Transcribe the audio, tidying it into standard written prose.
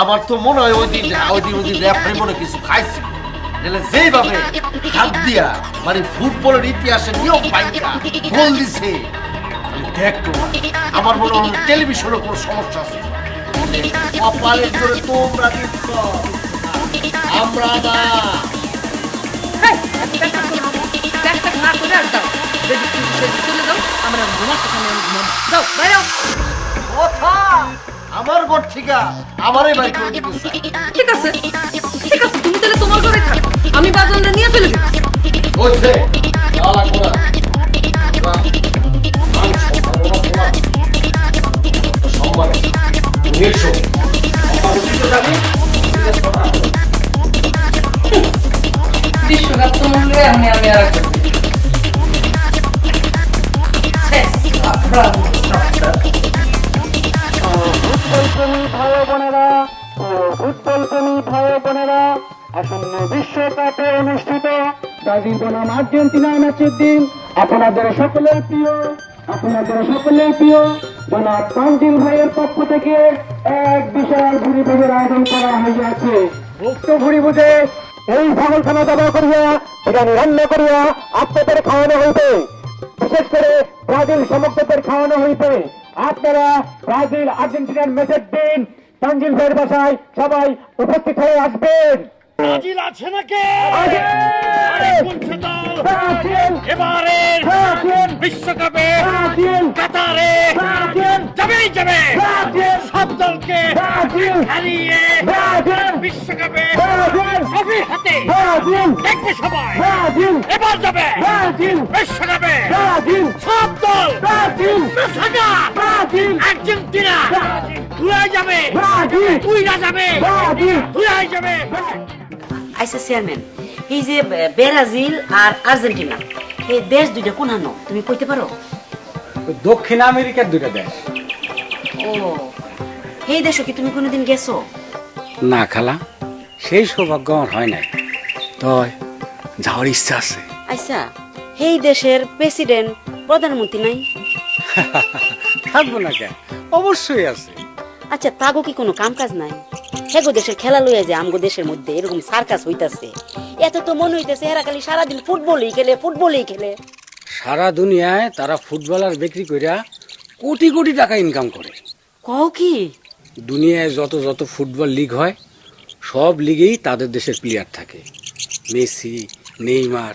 আমার তো মনে হয় ওই দিন রেফারি মনে কিছু খাইছে, যেইভাবে হাত দিয়া মানে ফুটবলের ইতিহাসে নিয়ম পাইকা গোল দিছে দেখতো আমার মনে হয় টেলিভিশনে কোনো সমস্যা আছে। কপালের জোরে তোমরা দিচ্ছ, আমরা না। আমার ঘর ঠিকা আমারই বাড়ি করে দিতে চাই। ঠিক আছে ঠিক আছে, তুমি তাহলে তোমার ঘরে থাক, আমি বাজানটা নিয়ে ফেলে দিই। হইছে আলা কোরা বিশ্বকাপ তো মনে হয় আমি আর আসন্ন বিশ্বকাপে অনুষ্ঠিত ব্রাজিল বনাম আর্জেন্টিনা ম্যাচের দিন আপনাদের সকলের প্রিয় জনাব তানজিল ভাইয়ের পক্ষ থেকে এক বিশাল ভুরিভোজের আয়োজন করা হইয়াছে। উক্ত ভুরিভোজে এই ছাগলখানা জবা করিয়া বিরিয়ানি রান্না করিয়া আপনাদের খাওয়ানো হইবে, বিশেষ করে ব্রাজিল সমর্থকদের খাওয়ানো হইবে। আপনারা ব্রাজিল আর্জেন্টিনার ম্যাচের দিন তানজিল ভাইয়ের বাসায় সবাই উপস্থিত হয়ে আসবেন। ব্রাজিল আছে নাকি? এবারে বিশ্বকাপে কাতারে যাবেই যাবে, সব দলকে হারিয়ে বিশ্বকাপে ট্রফি হাতে দেখবে সবাই। এবার যাবে বিশ্বকাপে সব দল, মেক্সিকো, আর্জেন্টিনা ঘুরে যাবে, উইরা যাবে, ঘুরে যাবে। আইসা চেয়ারম্যান, এই যে ব্রাজিল আর আর্জেন্টিনা এই দেশ দুইটা কোন হানো তুমি কইতে পারো? দক্ষিণ আমেরিকার দুইটা দেশ। ও, এই দেশে কি তুমি কোনোদিন গেছো? না খালা, সেই সৌভাগ্য আমার হয় নাই, তো যাওয়ার ইচ্ছা আছে। আচ্ছা, এই দেশের প্রেসিডেন্ট প্রধানমন্ত্রী নাই? থাকবো না কেন, অবশ্যই আছে। আচ্ছা, তাগো কি কোনো কাম কাজ নাই? হেগো দেশের খেলা লইয়া যে আমগো দেশের মধ্যে এরকম সার্কাস হইতাছে, এত তো মনে হইতেছে এরা খালি সারাদিন ফুটবলই খেলে। সারা দুনিয়ায় তারা ফুটবলার বিক্রি কইরা কোটি কোটি টাকা ইনকাম করে। কও কি? দুনিয়ায় যত ফুটবল লিগ হয় সব লিগেই তাদের দেশের প্লেয়ার থাকে। Messi, Neymar,